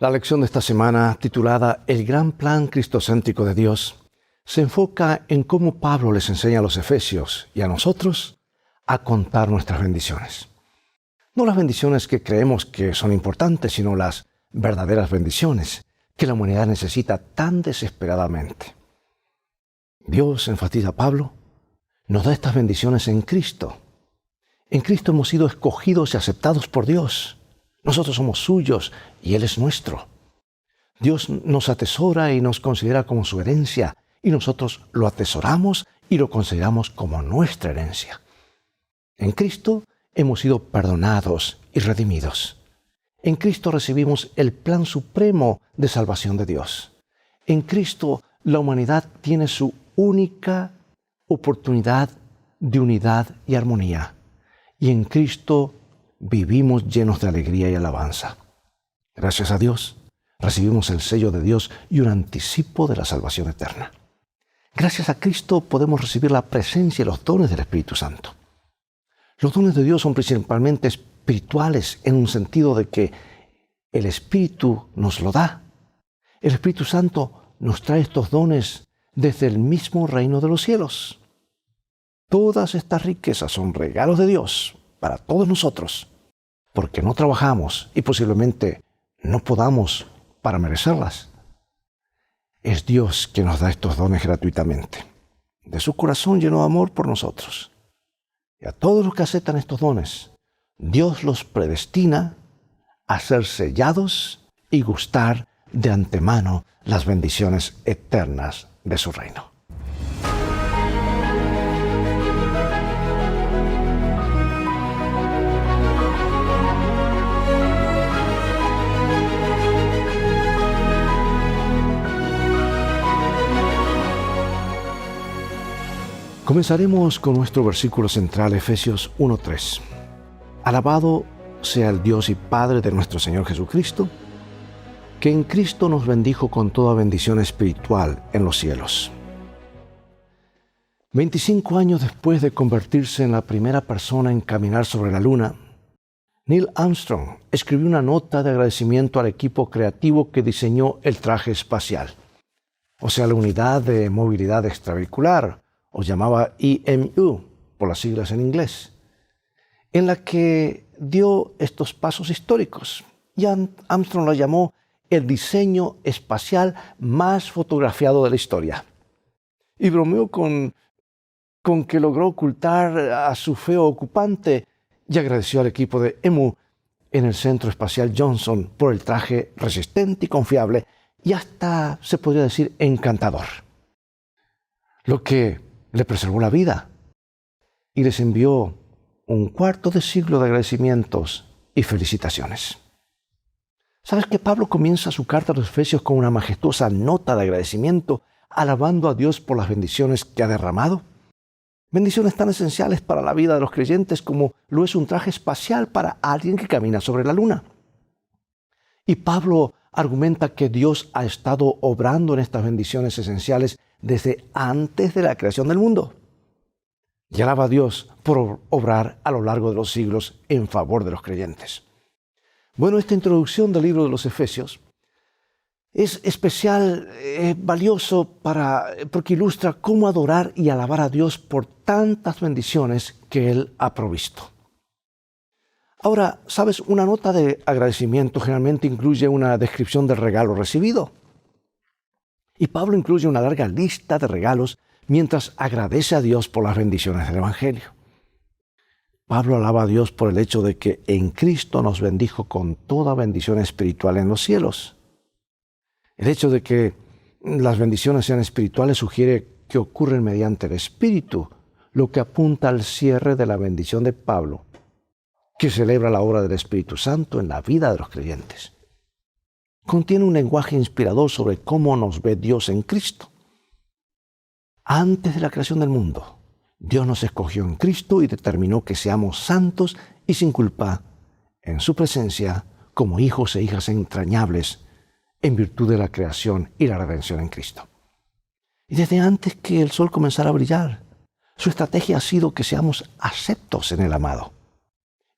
La lección de esta semana, titulada El gran plan cristocéntrico de Dios, se enfoca en cómo Pablo les enseña a los efesios y a nosotros a contar nuestras bendiciones. No las bendiciones que creemos que son importantes, sino las verdaderas bendiciones que la humanidad necesita tan desesperadamente. Dios, enfatiza Pablo, nos da estas bendiciones en Cristo. En Cristo hemos sido escogidos y aceptados por Dios. Nosotros somos suyos y Él es nuestro. Dios nos atesora y nos considera como su herencia, y nosotros lo atesoramos y lo consideramos como nuestra herencia. En Cristo hemos sido perdonados y redimidos. En Cristo recibimos el plan supremo de salvación de Dios. En Cristo la humanidad tiene su única oportunidad de unidad y armonía. Y en Cristo vivimos llenos de alegría y alabanza. Gracias a Dios, recibimos el sello de Dios y un anticipo de la salvación eterna. Gracias a Cristo podemos recibir la presencia y los dones del Espíritu Santo. Los dones de Dios son principalmente espirituales en un sentido de que el Espíritu nos lo da. El Espíritu Santo nos trae estos dones desde el mismo reino de los cielos. Todas estas riquezas son regalos de Dios para todos nosotros, porque no trabajamos y posiblemente no podamos para merecerlas. Es Dios quien nos da estos dones gratuitamente, de su corazón lleno de amor por nosotros. Y a todos los que aceptan estos dones, Dios los predestina a ser sellados y gustar de antemano las bendiciones eternas de su reino. Comenzaremos con nuestro versículo central, Efesios 1:3. Alabado sea el Dios y Padre de nuestro Señor Jesucristo, que en Cristo nos bendijo con toda bendición espiritual en los cielos. 25 años después de convertirse en la primera persona en caminar sobre la luna, Neil Armstrong escribió una nota de agradecimiento al equipo creativo que diseñó el traje espacial, o sea, la unidad de movilidad extravehicular, o llamaba EMU, por las siglas en inglés, en la que dio estos pasos históricos. Y Armstrong lo llamó el diseño espacial más fotografiado de la historia. Y bromeó con que logró ocultar a su feo ocupante y agradeció al equipo de EMU en el Centro Espacial Johnson por el traje resistente y confiable y hasta, se podría decir, encantador. Lo que le preservó la vida y les envió un cuarto de siglo de agradecimientos y felicitaciones. ¿Sabes que Pablo comienza su carta a los Efesios con una majestuosa nota de agradecimiento, alabando a Dios por las bendiciones que ha derramado? Bendiciones tan esenciales para la vida de los creyentes como lo es un traje espacial para alguien que camina sobre la luna. Y Pablo argumenta que Dios ha estado obrando en estas bendiciones esenciales desde antes de la creación del mundo. Y alaba a Dios por obrar a lo largo de los siglos en favor de los creyentes. Bueno, esta introducción del libro de los Efesios es especial, valioso porque ilustra cómo adorar y alabar a Dios por tantas bendiciones que Él ha provisto. Ahora, ¿sabes? Una nota de agradecimiento generalmente incluye una descripción del regalo recibido. Y Pablo incluye una larga lista de regalos mientras agradece a Dios por las bendiciones del Evangelio. Pablo alaba a Dios por el hecho de que en Cristo nos bendijo con toda bendición espiritual en los cielos. El hecho de que las bendiciones sean espirituales sugiere que ocurren mediante el Espíritu, lo que apunta al cierre de la bendición de Pablo, que celebra la obra del Espíritu Santo en la vida de los creyentes. Contiene un lenguaje inspirador sobre cómo nos ve Dios en Cristo. Antes de la creación del mundo, Dios nos escogió en Cristo y determinó que seamos santos y sin culpa en su presencia como hijos e hijas entrañables en virtud de la creación y la redención en Cristo. Y desde antes que el sol comenzara a brillar, su estrategia ha sido que seamos aceptos en el amado.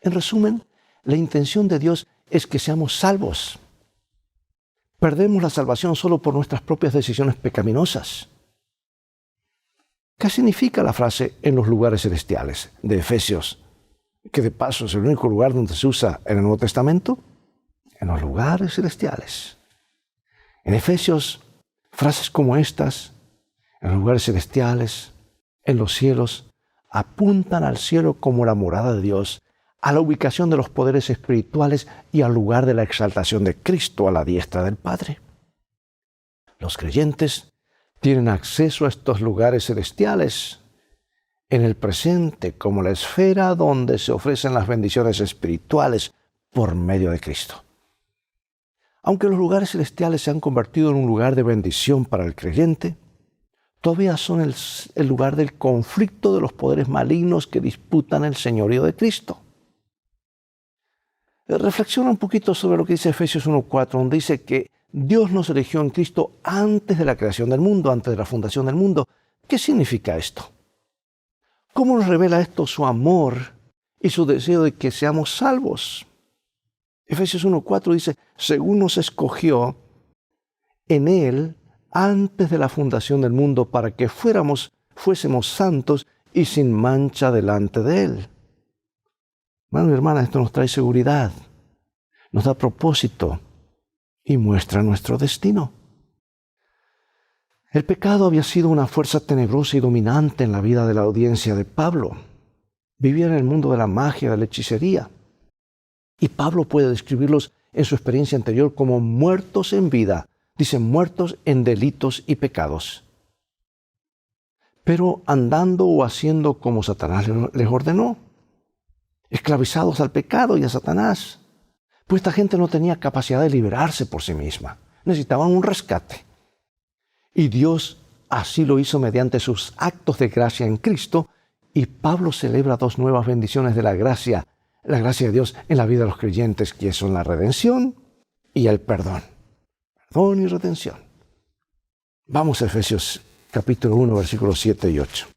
En resumen, la intención de Dios es que seamos salvos. perdemos la salvación solo por nuestras propias decisiones pecaminosas. ¿Qué significa la frase en los lugares celestiales de Efesios? Que de paso es el único lugar donde se usa en el Nuevo Testamento. En los lugares celestiales. En Efesios, frases como estas, en los lugares celestiales, en los cielos, apuntan al cielo como la morada de Dios, a la ubicación de los poderes espirituales y al lugar de la exaltación de Cristo a la diestra del Padre. Los creyentes tienen acceso a estos lugares celestiales en el presente como la esfera donde se ofrecen las bendiciones espirituales por medio de Cristo. Aunque los lugares celestiales se han convertido en un lugar de bendición para el creyente, todavía son el lugar del conflicto de los poderes malignos que disputan el señorío de Cristo. Reflexiona un poquito sobre lo que dice Efesios 1:4, donde dice que Dios nos eligió en Cristo antes de la creación del mundo, antes de la fundación del mundo. ¿Qué significa esto? ¿Cómo nos revela esto su amor y su deseo de que seamos salvos? Efesios 1:4 dice, según nos escogió en Él antes de la fundación del mundo para que fuésemos santos y sin mancha delante de Él. Hermano y hermana, esto nos trae seguridad, nos da propósito y muestra nuestro destino. El pecado había sido una fuerza tenebrosa y dominante en la vida de la audiencia de Pablo. Vivía en el mundo de la magia, de la hechicería. Y Pablo puede describirlos en su experiencia anterior como muertos en vida. Dice, muertos en delitos y pecados. Pero andando o haciendo como Satanás les ordenó. Esclavizados al pecado y a Satanás. Pues esta gente no tenía capacidad de liberarse por sí misma. Necesitaban un rescate. Y Dios así lo hizo mediante sus actos de gracia en Cristo. Y Pablo celebra dos nuevas bendiciones de la gracia de Dios en la vida de los creyentes, que son la redención y el perdón. Perdón y redención. Vamos a Efesios capítulo 1, versículos 7 y 8.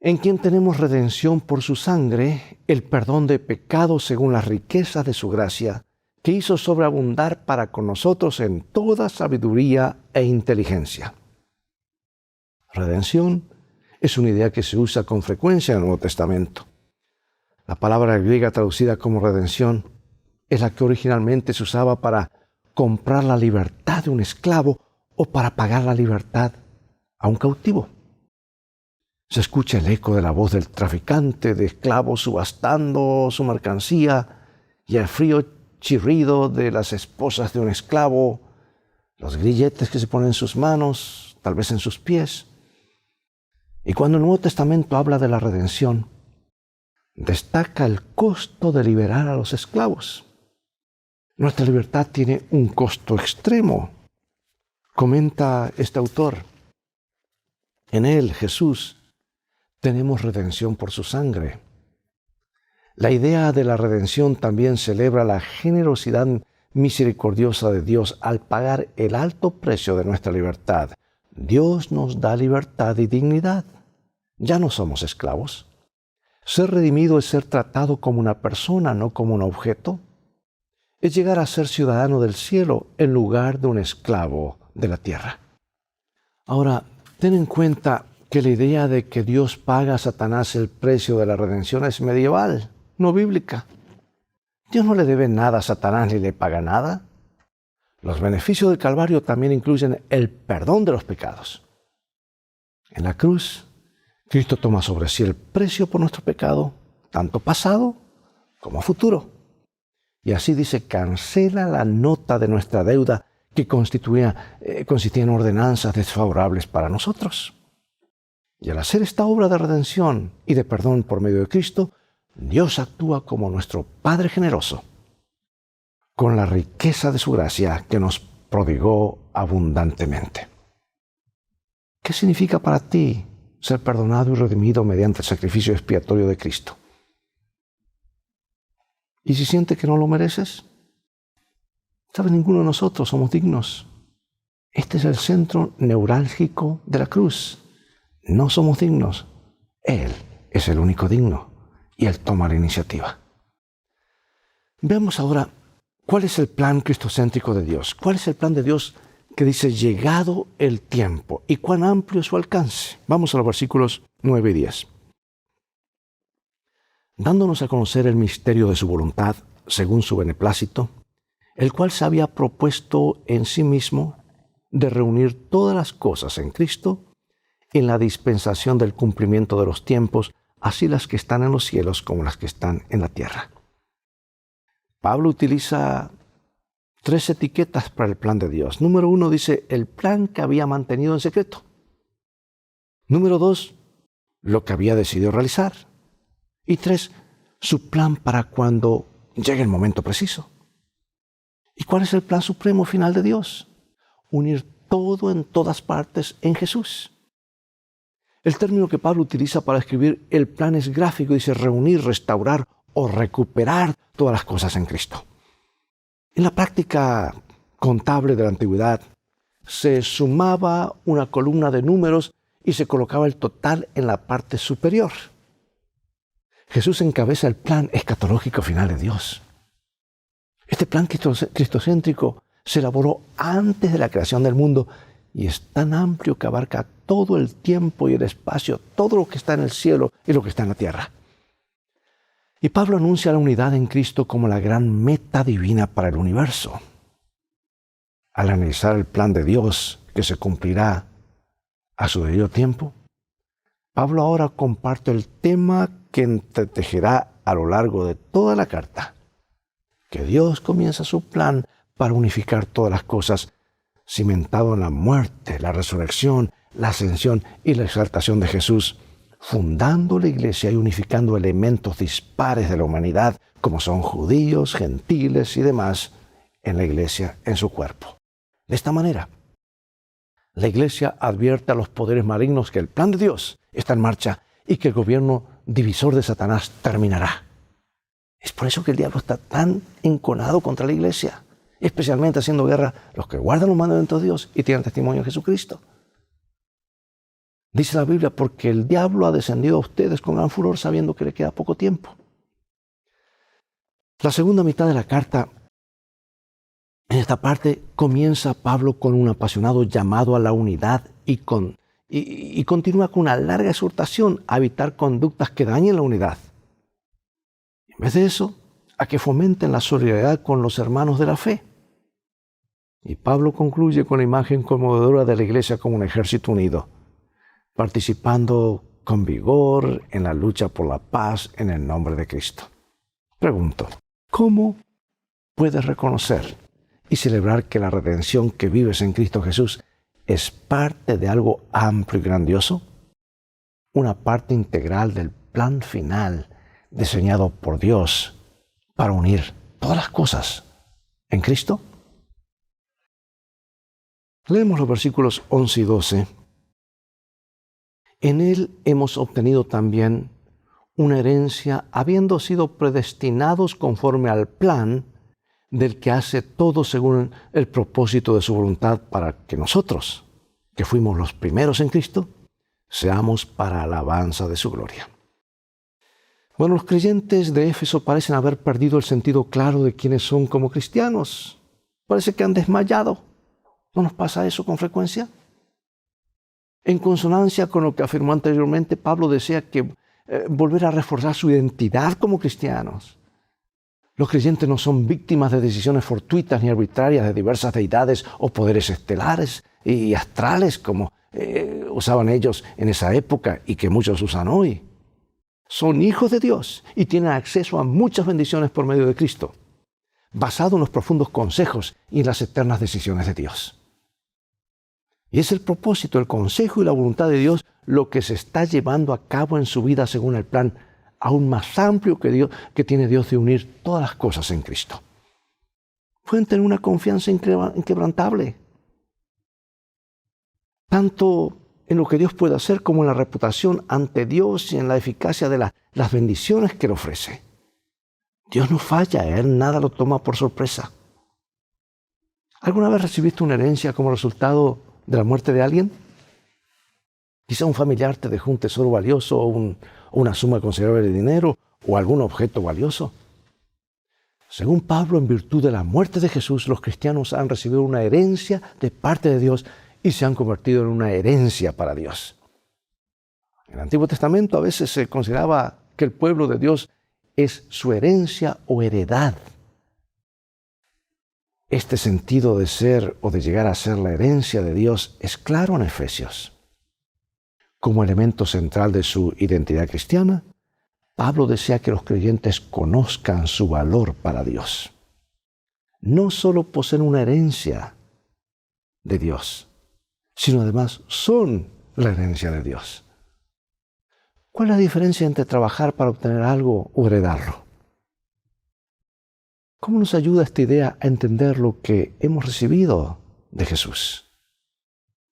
En quien tenemos redención por su sangre, el perdón de pecados según las riquezas de su gracia, que hizo sobreabundar para con nosotros en toda sabiduría e inteligencia. Redención es una idea que se usa con frecuencia en el Nuevo Testamento. La palabra griega traducida como redención es la que originalmente se usaba para comprar la libertad de un esclavo o para pagar la libertad a un cautivo. Se escucha el eco de la voz del traficante de esclavos subastando su mercancía y el frío chirrido de las esposas de un esclavo, los grilletes que se ponen en sus manos, tal vez en sus pies. Y cuando el Nuevo Testamento habla de la redención, destaca el costo de liberar a los esclavos. Nuestra libertad tiene un costo extremo. Comenta este autor, en Él, Jesús, tenemos redención por su sangre. La idea de la redención también celebra la generosidad misericordiosa de Dios al pagar el alto precio de nuestra libertad. Dios nos da libertad y dignidad. Ya no somos esclavos. Ser redimido es ser tratado como una persona, no como un objeto. Es llegar a ser ciudadano del cielo en lugar de un esclavo de la tierra. Ahora, ten en cuenta que la idea de que Dios paga a Satanás el precio de la redención es medieval, no bíblica. Dios no le debe nada a Satanás ni le paga nada. Los beneficios del Calvario también incluyen el perdón de los pecados. En la cruz, Cristo toma sobre sí el precio por nuestro pecado, tanto pasado como futuro. Y así dice, cancela la nota de nuestra deuda que consistía en ordenanzas desfavorables para nosotros. Y al hacer esta obra de redención y de perdón por medio de Cristo, Dios actúa como nuestro Padre generoso, con la riqueza de su gracia que nos prodigó abundantemente. ¿Qué significa para ti ser perdonado y redimido mediante el sacrificio expiatorio de Cristo? ¿Y si sientes que no lo mereces? ¿Sabes? Ninguno de nosotros somos dignos. Este es el centro neurálgico de la cruz. No somos dignos. Él es el único digno y Él toma la iniciativa. Veamos ahora ¿Cuál es el plan cristocéntrico de Dios? ¿Cuál es el plan de Dios que dice llegado el tiempo? ¿Y cuán amplio es su alcance? Vamos a los versículos 9 y 10. Dándonos a conocer el misterio de su voluntad, según su beneplácito, el cual se había propuesto en sí mismo de reunir todas las cosas en Cristo en la dispensación del cumplimiento de los tiempos, así las que están en los cielos como las que están en la tierra. Pablo utiliza 3 etiquetas para el plan de Dios. Número 1 dice el plan que había mantenido en secreto. Número 2, lo que había decidido realizar. Y 3, su plan para cuando llegue el momento preciso. ¿Y cuál es el plan supremo final de Dios? Unir todo en todas partes en Jesús. El término que Pablo utiliza para escribir el plan es gráfico, dice reunir, restaurar o recuperar todas las cosas en Cristo. En la práctica contable de la antigüedad, se sumaba una columna de números y se colocaba el total en la parte superior. Jesús encabeza el plan escatológico final de Dios. Este plan cristocéntrico se elaboró antes de la creación del mundo y es tan amplio que abarca todo el tiempo y el espacio, todo lo que está en el cielo y lo que está en la tierra. Y Pablo anuncia la unidad en Cristo como la gran meta divina para el universo. Al analizar el plan de Dios que se cumplirá a su debido tiempo, Pablo ahora comparte el tema que entretejerá a lo largo de toda la carta, que Dios comienza su plan para unificar todas las cosas, cimentado en la muerte, la resurrección, la ascensión y la exaltación de Jesús, fundando la iglesia y unificando elementos dispares de la humanidad, como son judíos, gentiles y demás, en la iglesia, en su cuerpo. De esta manera, la iglesia advierte a los poderes malignos que el plan de Dios está en marcha y que el gobierno divisor de Satanás terminará. Es por eso que el diablo está tan enconado contra la iglesia, especialmente haciendo guerra los que guardan los mandamientos de Dios y tienen testimonio de Jesucristo. Dice la Biblia, porque el diablo ha descendido a ustedes con gran furor sabiendo que le queda poco tiempo. La segunda mitad de la carta, en esta parte, comienza Pablo con un apasionado llamado a la unidad y continúa con una larga exhortación a evitar conductas que dañen la unidad. En vez de eso, a que fomenten la solidaridad con los hermanos de la fe. Y Pablo concluye con la imagen conmovedora de la iglesia como un ejército unido, participando con vigor en la lucha por la paz en el nombre de Cristo. Pregunto, ¿cómo puedes reconocer y celebrar que la redención que vives en Cristo Jesús es parte de algo amplio y grandioso? Una parte integral del plan final diseñado por Dios para unir todas las cosas en Cristo. Leemos los versículos 11 y 12. En él hemos obtenido también una herencia, habiendo sido predestinados conforme al plan del que hace todo según el propósito de su voluntad, para que nosotros, que fuimos los primeros en Cristo, seamos para alabanza de su gloria. Bueno, los creyentes de Éfeso parecen haber perdido el sentido claro de quiénes son como cristianos. Parece que han desmayado. ¿No nos pasa eso con frecuencia? En consonancia con lo que afirmó anteriormente, Pablo desea volver a reforzar su identidad como cristianos. Los creyentes no son víctimas de decisiones fortuitas ni arbitrarias de diversas deidades o poderes estelares y astrales como usaban ellos en esa época y que muchos usan hoy. Son hijos de Dios y tienen acceso a muchas bendiciones por medio de Cristo, basado en los profundos consejos y en las eternas decisiones de Dios. Y es el propósito, el consejo y la voluntad de Dios lo que se está llevando a cabo en su vida según el plan aún más amplio que tiene Dios de unir todas las cosas en Cristo. Pueden tener una confianza inquebrantable, tanto en lo que Dios puede hacer como en la reputación ante Dios y en la eficacia de las bendiciones que le ofrece. Dios no falla, Él nada lo toma por sorpresa. ¿Alguna vez recibiste una herencia como resultado de la muerte de alguien? Quizá un familiar te dejó un tesoro valioso o una suma considerable de dinero o algún objeto valioso. Según Pablo, en virtud de la muerte de Jesús, los cristianos han recibido una herencia de parte de Dios y se han convertido en una herencia para Dios. En el Antiguo Testamento a veces se consideraba que el pueblo de Dios es su herencia o heredad. Este sentido de ser o de llegar a ser la herencia de Dios es claro en Efesios. Como elemento central de su identidad cristiana, Pablo desea que los creyentes conozcan su valor para Dios. No solo poseen una herencia de Dios, sino además son la herencia de Dios. ¿Cuál es la diferencia entre trabajar para obtener algo o heredarlo? ¿Cómo nos ayuda esta idea a entender lo que hemos recibido de Jesús,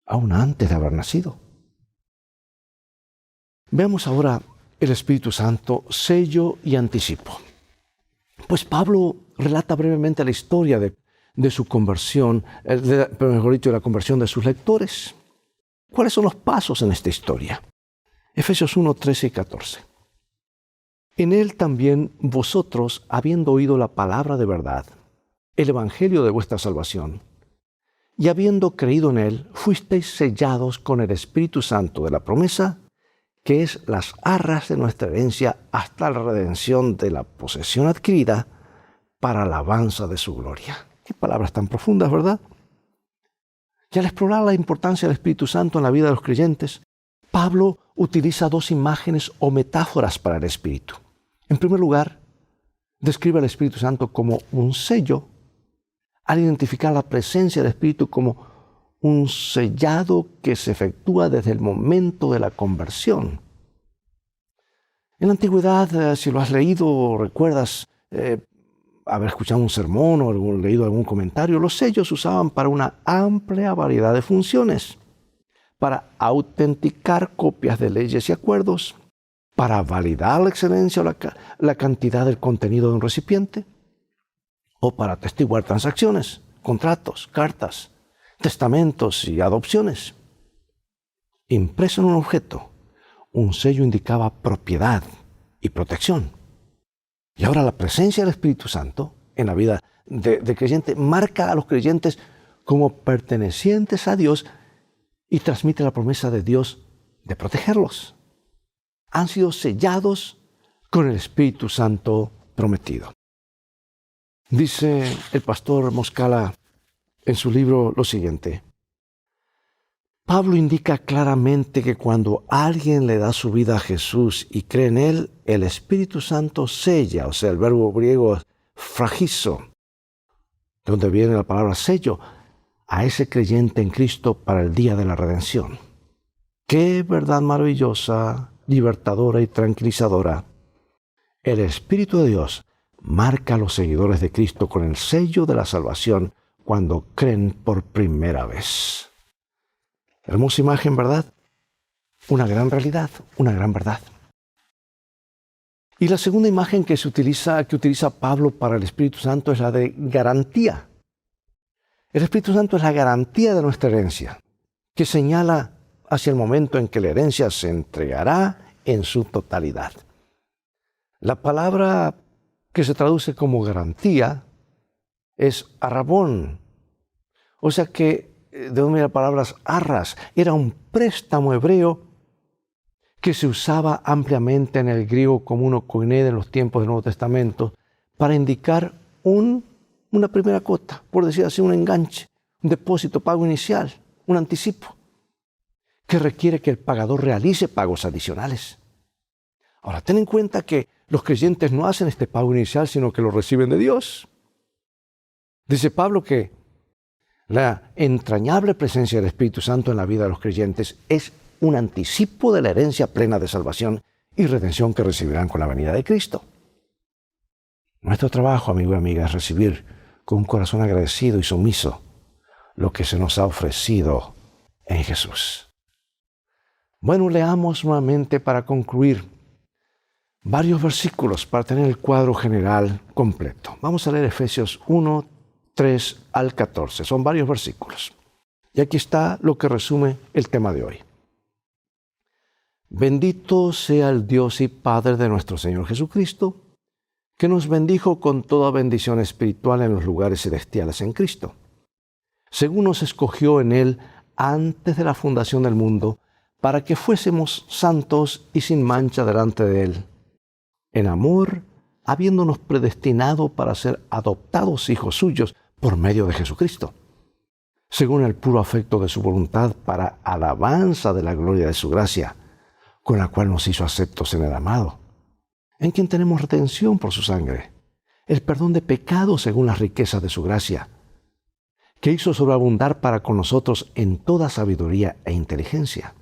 aún antes de haber nacido? Veamos ahora el Espíritu Santo, sello y anticipo. Pues Pablo relata brevemente la historia de su conversión, mejor dicho, de la conversión de sus lectores. ¿Cuáles son los pasos en esta historia? Efesios 1, 13 y 14. En él también vosotros, habiendo oído la palabra de verdad, el evangelio de vuestra salvación, y habiendo creído en él, fuisteis sellados con el Espíritu Santo de la promesa, que es las arras de nuestra herencia hasta la redención de la posesión adquirida para alabanza de su gloria. Qué palabras tan profundas, ¿verdad? Y al explorar la importancia del Espíritu Santo en la vida de los creyentes, Pablo utiliza dos imágenes o metáforas para el Espíritu. En primer lugar, describe al Espíritu Santo como un sello, al identificar la presencia del Espíritu como un sellado que se efectúa desde el momento de la conversión. En la antigüedad, si lo has leído o recuerdas haber escuchado un sermón o leído algún comentario, los sellos se usaban para una amplia variedad de funciones. Para autenticar copias de leyes y acuerdos, para validar la excelencia o la cantidad del contenido de un recipiente, o para atestiguar transacciones, contratos, cartas, testamentos y adopciones. Impreso en un objeto, un sello indicaba propiedad y protección. Y ahora la presencia del Espíritu Santo en la vida de creyente marca a los creyentes como pertenecientes a Dios y transmite la promesa de Dios de protegerlos. Han sido sellados con el Espíritu Santo prometido. Dice el pastor Moscala en su libro lo siguiente: Pablo indica claramente que cuando alguien le da su vida a Jesús y cree en él, el Espíritu Santo sella, o sea, el verbo griego fragizo, de donde viene la palabra sello, a ese creyente en Cristo para el día de la redención. ¡Qué verdad maravillosa, libertadora y tranquilizadora! El Espíritu de Dios marca a los seguidores de Cristo con el sello de la salvación cuando creen por primera vez. Hermosa imagen, ¿verdad? Una gran realidad, una gran verdad. Y la segunda imagen que utiliza Pablo para el Espíritu Santo es la de garantía. El Espíritu Santo es la garantía de nuestra herencia, que señala hacia el momento en que la herencia se entregará en su totalidad. La palabra que se traduce como garantía es arrabón. O sea que, de donde vienen las palabras arras, era un préstamo hebreo que se usaba ampliamente en el griego común o koiné en los tiempos del Nuevo Testamento para indicar una primera cuota, por decir así, un enganche, un depósito, pago inicial, un anticipo, que requiere que el pagador realice pagos adicionales. Ahora, ten en cuenta que los creyentes no hacen este pago inicial, sino que lo reciben de Dios. Dice Pablo que la entrañable presencia del Espíritu Santo en la vida de los creyentes es un anticipo de la herencia plena de salvación y redención que recibirán con la venida de Cristo. Nuestro trabajo, amigo y amiga, es recibir con un corazón agradecido y sumiso lo que se nos ha ofrecido en Jesús. Bueno, leamos nuevamente para concluir varios versículos para tener el cuadro general completo. Vamos a leer Efesios 1, 3 al 14. Son varios versículos. Y aquí está lo que resume el tema de hoy. Bendito sea el Dios y Padre de nuestro Señor Jesucristo, que nos bendijo con toda bendición espiritual en los lugares celestiales en Cristo, según nos escogió en Él antes de la fundación del mundo, para que fuésemos santos y sin mancha delante de Él, en amor, habiéndonos predestinado para ser adoptados hijos suyos por medio de Jesucristo, según el puro afecto de su voluntad, para alabanza de la gloria de su gracia, con la cual nos hizo aceptos en el amado, en quien tenemos redención por su sangre, el perdón de pecados según las riquezas de su gracia, que hizo sobreabundar para con nosotros en toda sabiduría e inteligencia,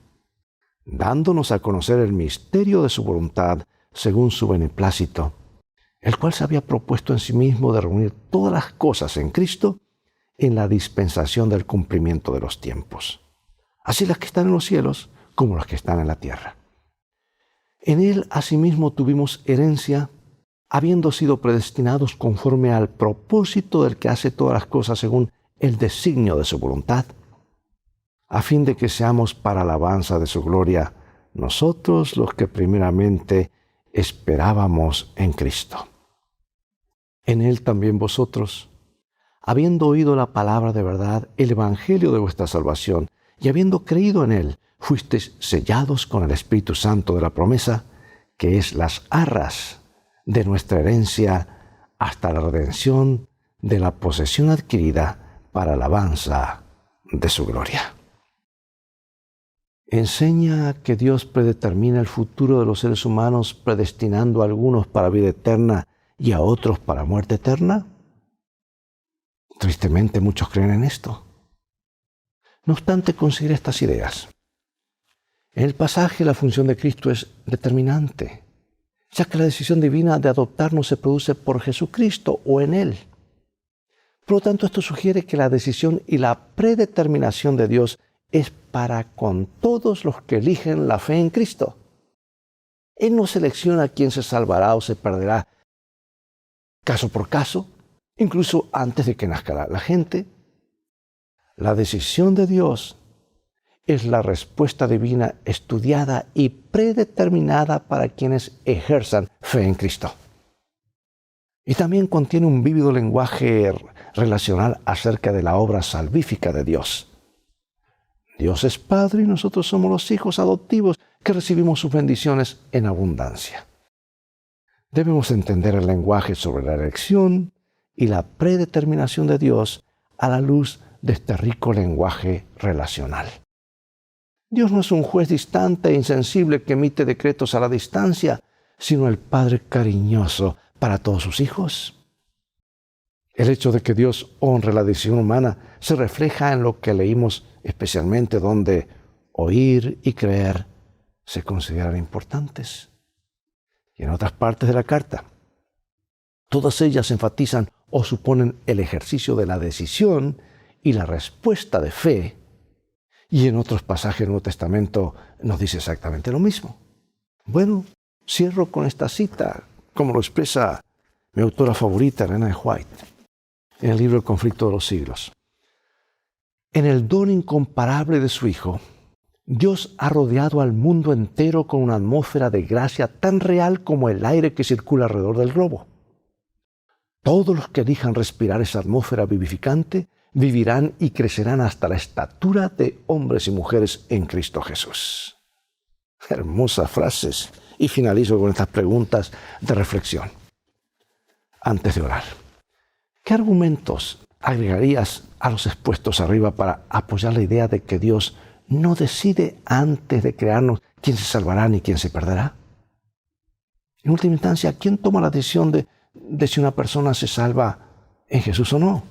dándonos a conocer el misterio de su voluntad según su beneplácito, el cual se había propuesto en sí mismo de reunir todas las cosas en Cristo en la dispensación del cumplimiento de los tiempos, así las que están en los cielos como las que están en la tierra. En Él asimismo tuvimos herencia, habiendo sido predestinados conforme al propósito del que hace todas las cosas según el designio de su voluntad, a fin de que seamos para alabanza de su gloria, nosotros los que primeramente esperábamos en Cristo. En Él también vosotros, habiendo oído la palabra de verdad, el evangelio de vuestra salvación, y habiendo creído en Él, fuisteis sellados con el Espíritu Santo de la promesa, que es las arras de nuestra herencia hasta la redención de la posesión adquirida para alabanza de su gloria. Enseña que Dios predetermina el futuro de los seres humanos, predestinando a algunos para vida eterna y a otros para muerte eterna. Tristemente muchos creen en esto. No obstante, considera estas ideas. En el pasaje la función de Cristo es determinante, ya que la decisión divina de adoptarnos se produce por Jesucristo o en Él. Por lo tanto, esto sugiere que la decisión y la predeterminación de Dios es para con todos los que eligen la fe en Cristo. Él no selecciona quién se salvará o se perderá caso por caso, incluso antes de que nazca la gente. La decisión de Dios es la respuesta divina estudiada y predeterminada para quienes ejerzan fe en Cristo. Y también contiene un vívido lenguaje relacional acerca de la obra salvífica de Dios. Dios es Padre y nosotros somos los hijos adoptivos que recibimos sus bendiciones en abundancia. Debemos entender el lenguaje sobre la elección y la predeterminación de Dios a la luz de este rico lenguaje relacional. Dios no es un juez distante e insensible que emite decretos a la distancia, sino el Padre cariñoso para todos sus hijos. El hecho de que Dios honre la decisión humana se refleja en lo que leímos, especialmente donde oír y creer se consideran importantes. Y en otras partes de la carta, todas ellas enfatizan o suponen el ejercicio de la decisión y la respuesta de fe. Y en otros pasajes del Nuevo Testamento nos dice exactamente lo mismo. Bueno, cierro con esta cita, como lo expresa mi autora favorita, Ellen White, en el libro El conflicto de los siglos. En el don incomparable de su Hijo, Dios ha rodeado al mundo entero con una atmósfera de gracia tan real como el aire que circula alrededor del globo. Todos los que elijan respirar esa atmósfera vivificante vivirán y crecerán hasta la estatura de hombres y mujeres en Cristo Jesús. Hermosas frases. Y finalizo con estas preguntas de reflexión. Antes de orar, ¿qué argumentos agregarías a los expuestos arriba para apoyar la idea de que Dios no decide antes de crearnos quién se salvará ni quién se perderá? En última instancia, ¿quién toma la decisión de si una persona se salva en Jesús o no?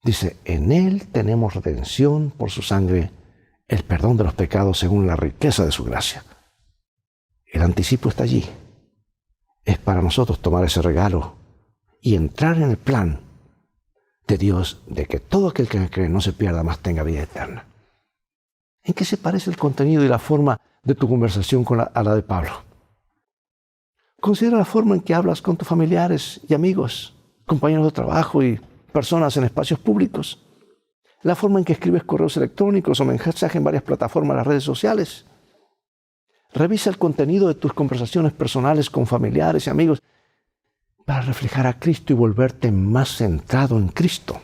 Dice, en Él tenemos redención por su sangre, el perdón de los pecados según la riqueza de su gracia. El anticipo está allí. Es para nosotros tomar ese regalo y entrar en el plan de Dios de que todo aquel que cree no se pierda, más tenga vida eterna. ¿En qué se parece el contenido y la forma de tu conversación a la de Pablo? Considera la forma en que hablas con tus familiares y amigos, compañeros de trabajo y personas en espacios públicos. La forma en que escribes correos electrónicos o mensajes en varias plataformas de las redes sociales. Revisa el contenido de tus conversaciones personales con familiares y amigos para reflejar a Cristo y volverte más centrado en Cristo.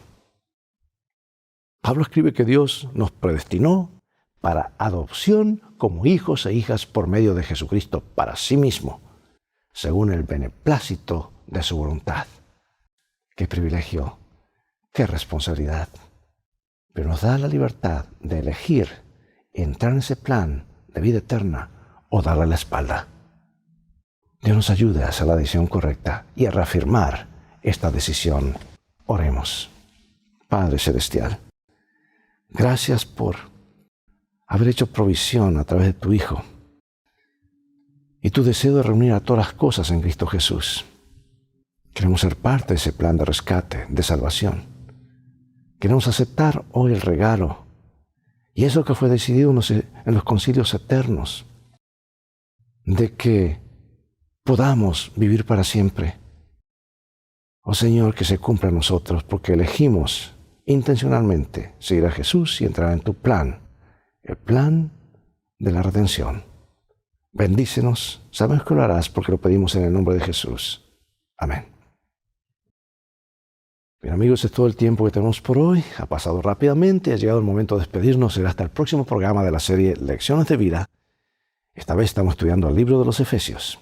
Pablo escribe que Dios nos predestinó para adopción como hijos e hijas por medio de Jesucristo para sí mismo, según el beneplácito de su voluntad. ¡Qué privilegio! ¡Qué responsabilidad! Pero nos da la libertad de elegir entrar en ese plan de vida eterna o darle la espalda. Dios nos ayude a hacer la decisión correcta y a reafirmar esta decisión. Oremos. Padre Celestial, gracias por haber hecho provisión a través de tu Hijo y tu deseo de reunir a todas las cosas en Cristo Jesús. Queremos ser parte de ese plan de rescate, de salvación. Queremos aceptar hoy el regalo y eso que fue decidido en los concilios eternos, de que podamos vivir para siempre. Oh Señor, que se cumpla en nosotros porque elegimos intencionalmente seguir a Jesús y entrar en tu plan, el plan de la redención. Bendícenos, sabemos que lo harás porque lo pedimos en el nombre de Jesús. Amén. Bien amigos, es todo el tiempo que tenemos por hoy. Ha pasado rápidamente, ha llegado el momento de despedirnos. Será hasta el próximo programa de la serie Lecciones de Vida. Esta vez estamos estudiando el libro de los Efesios.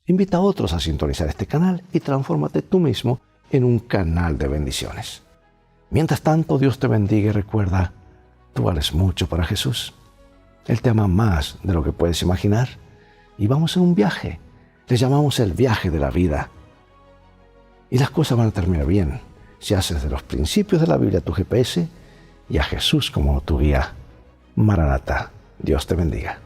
Invita a otros a sintonizar este canal y transfórmate tú mismo en un canal de bendiciones. Mientras tanto, Dios te bendiga y recuerda, tú vales mucho para Jesús. Él te ama más de lo que puedes imaginar. Y vamos en un viaje. Le llamamos el viaje de la vida. Y las cosas van a terminar bien si haces de los principios de la Biblia tu GPS y a Jesús como tu guía. Maranatá. Dios te bendiga.